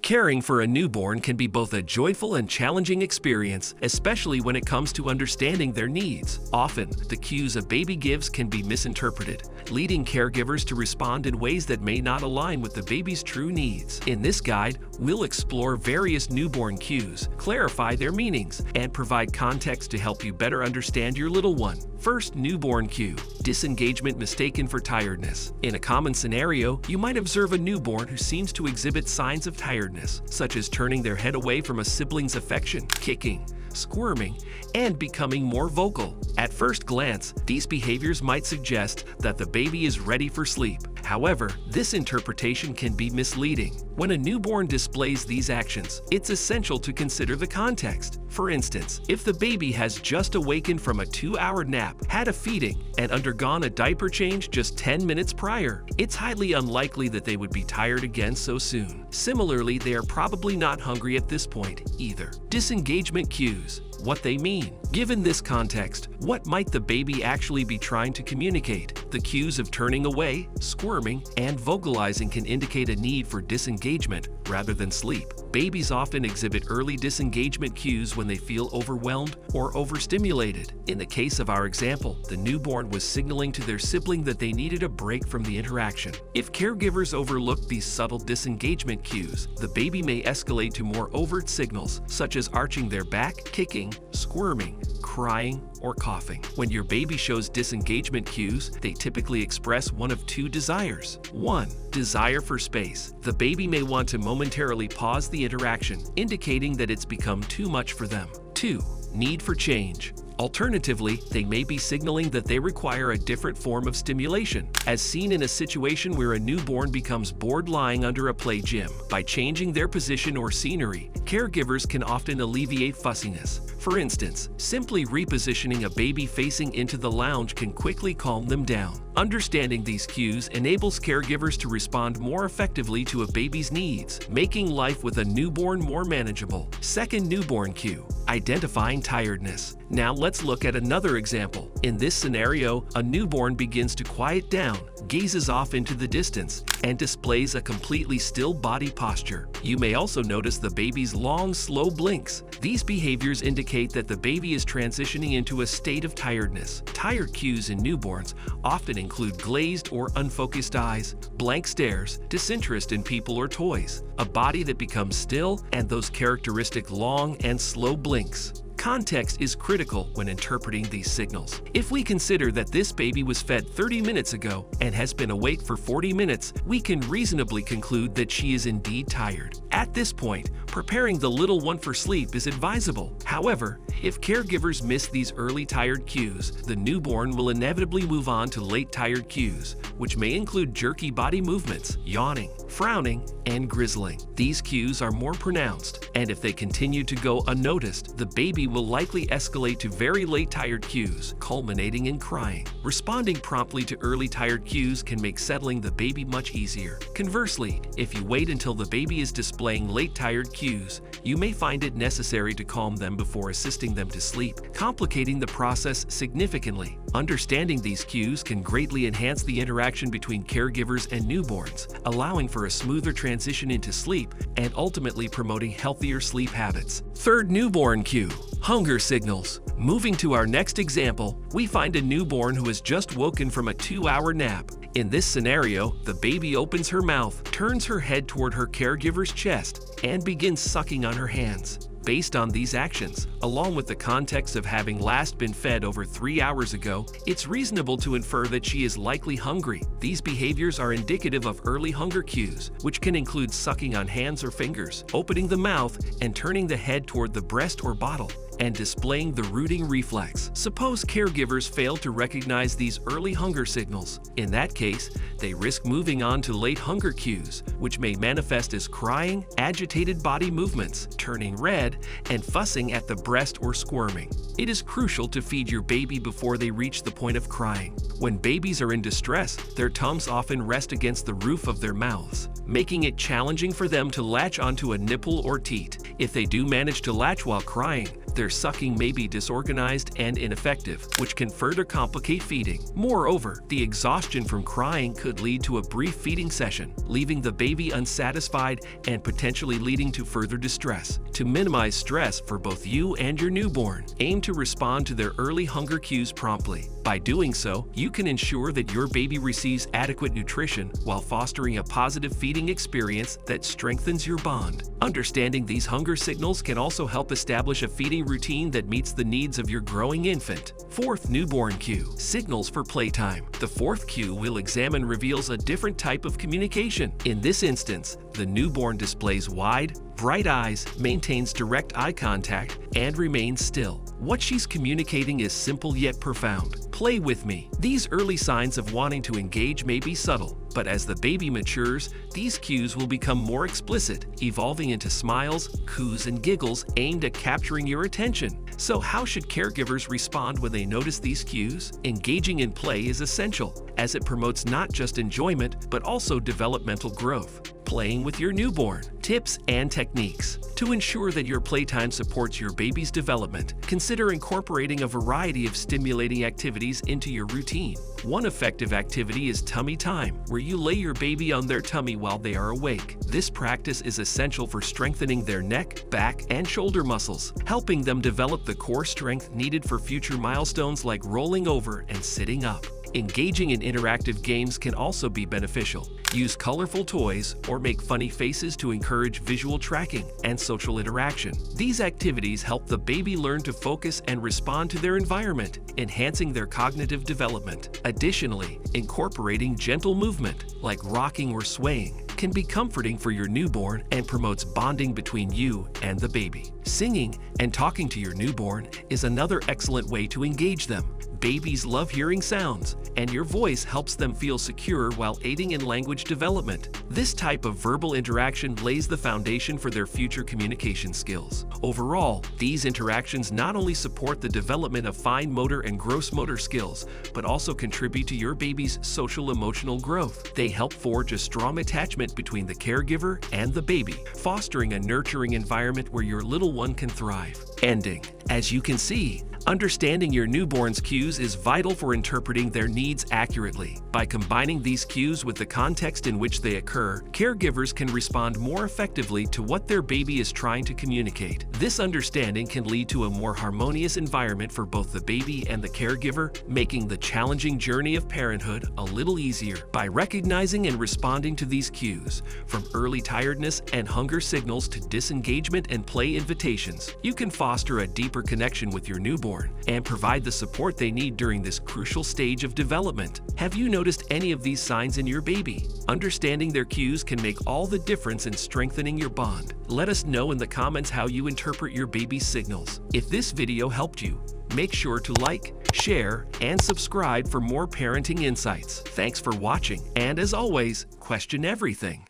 Caring for a newborn can be both a joyful and challenging experience, especially when it comes to understanding their needs. Often, the cues a baby gives can be misinterpreted, leading caregivers to respond in ways that may not align with the baby's true needs. In this guide, we'll explore various newborn cues, clarify their meanings, and provide context to help you better understand your little one. First, newborn cue: disengagement mistaken for tiredness. In a common scenario, you might observe a newborn who seems to exhibit signs of tiredness, such as turning their head away from a sibling's affection, kicking, squirming, and becoming more vocal. At first glance, these behaviors might suggest that the baby is ready for sleep. However, this interpretation can be misleading. When a newborn displays these actions, it's essential to consider the context. For instance, if the baby has just awakened from a 2-hour nap, had a feeding, and undergone a diaper change just 10 minutes prior, it's highly unlikely that they would be tired again so soon. Similarly, they are probably not hungry at this point either. Disengagement cues: what they mean. Given this context, what might the baby actually be trying to communicate? The cues of turning away, squirming, and vocalizing can indicate a need for disengagement rather than sleep. Babies often exhibit early disengagement cues when they feel overwhelmed or overstimulated. In the case of our example, the newborn was signaling to their sibling that they needed a break from the interaction. If caregivers overlook these subtle disengagement cues, the baby may escalate to more overt signals, such as arching their back, kicking, squirming, crying, or coughing. When your baby shows disengagement cues, they typically express one of two desires. 1. Desire for space. The baby may want to momentarily pause the interaction, indicating that it's become too much for them. 2. Need for change. Alternatively, they may be signaling that they require a different form of stimulation, as seen in a situation where a newborn becomes bored lying under a play gym. By changing their position or scenery, caregivers can often alleviate fussiness. For instance, simply repositioning a baby facing into the lounge can quickly calm them down. Understanding these cues enables caregivers to respond more effectively to a baby's needs, making life with a newborn more manageable. Second newborn cue: identifying tiredness. Now let's look at another example. In this scenario, a newborn begins to quiet down, gazes off into the distance, and displays a completely still body posture. You may also notice the baby's long, slow blinks. These behaviors indicate that the baby is transitioning into a state of tiredness. Tired cues in newborns often include glazed or unfocused eyes, blank stares, disinterest in people or toys, a body that becomes still, and those characteristic long and slow blinks. Context is critical when interpreting these signals. If we consider that this baby was fed 30 minutes ago and has been awake for 40 minutes, we can reasonably conclude that she is indeed tired. At this point, preparing the little one for sleep is advisable. However, if caregivers miss these early tired cues, the newborn will inevitably move on to late tired cues, which may include jerky body movements, yawning, frowning, and grizzling. These cues are more pronounced, and if they continue to go unnoticed, the baby will likely escalate to very late tired cues, culminating in crying. Responding promptly to early tired cues can make settling the baby much easier. Conversely, if you wait until the baby is displaying late tired cues, you may find it necessary to calm them before assisting them to sleep, complicating the process significantly. Understanding these cues can greatly enhance the interaction between caregivers and newborns, allowing for a smoother transition into sleep and ultimately promoting healthier sleep habits. Third newborn cue: hunger signals. Moving to our next example, we find a newborn who has just woken from a 2-hour nap. In this scenario, the baby opens her mouth, turns her head toward her caregiver's chest, and begins sucking on her hands. Based on these actions, along with the context of having last been fed over 3 hours ago, it's reasonable to infer that she is likely hungry. These behaviors are indicative of early hunger cues, which can include sucking on hands or fingers, opening the mouth, and turning the head toward the breast or bottle, and displaying the rooting reflex. Suppose caregivers fail to recognize these early hunger signals. In that case, they risk moving on to late hunger cues, which may manifest as crying, agitated body movements, turning red, and fussing at the breast or squirming. It is crucial to feed your baby before they reach the point of crying. When babies are in distress, their tongues often rest against the roof of their mouths, making it challenging for them to latch onto a nipple or teat. If they do manage to latch while crying, their sucking may be disorganized and ineffective, which can further complicate feeding. Moreover, the exhaustion from crying could lead to a brief feeding session, leaving the baby unsatisfied and potentially leading to further distress. To minimize stress for both you and your newborn, aim to respond to their early hunger cues promptly. By doing so, you can ensure that your baby receives adequate nutrition while fostering a positive feeding experience that strengthens your bond. Understanding these hunger signals can also help establish a feeding routine that meets the needs of your growing infant. Fourth newborn cue, signals for playtime. The fourth cue we'll examine reveals a different type of communication. In this instance, the newborn displays wide, bright eyes, maintains direct eye contact, and remains still. What she's communicating is simple yet profound. Play with me. These early signs of wanting to engage may be subtle, but as the baby matures, these cues will become more explicit, evolving into smiles, coos, and giggles aimed at capturing your attention. So how should caregivers respond when they notice these cues? Engaging in play is essential, as it promotes not just enjoyment, but also developmental growth. Playing with your newborn. Tips and techniques. To ensure that your playtime supports your baby's development, consider incorporating a variety of stimulating activities into your routine. One effective activity is tummy time, where you lay your baby on their tummy while they are awake. This practice is essential for strengthening their neck, back, and shoulder muscles, helping them develop the core strength needed for future milestones like rolling over and sitting up. Engaging in interactive games can also be beneficial. Use colorful toys or make funny faces to encourage visual tracking and social interaction. These activities help the baby learn to focus and respond to their environment, enhancing their cognitive development. Additionally, incorporating gentle movement, like rocking or swaying, can be comforting for your newborn and promotes bonding between you and the baby. Singing and talking to your newborn is another excellent way to engage them. Babies love hearing sounds, and your voice helps them feel secure while aiding in language development. This type of verbal interaction lays the foundation for their future communication skills. Overall, these interactions not only support the development of fine motor and gross motor skills, but also contribute to your baby's social-emotional growth. They help forge a strong attachment between the caregiver and the baby, fostering a nurturing environment where your little one can thrive. Ending. As you can see, understanding your newborn's cues is vital for interpreting their needs accurately. By combining these cues with the context in which they occur, caregivers can respond more effectively to what their baby is trying to communicate. This understanding can lead to a more harmonious environment for both the baby and the caregiver, making the challenging journey of parenthood a little easier. By recognizing and responding to these cues, from early tiredness and hunger signals to disengagement and play invitations, you can foster a deeper connection with your newborn and provide the support they need during this crucial stage of development. Have you noticed any of these signs in your baby? Understanding their cues can make all the difference in strengthening your bond. Let us know in the comments how you interpret your baby's signals. If this video helped you, make sure to like, share, and subscribe for more parenting insights. Thanks for watching, and as always, question everything.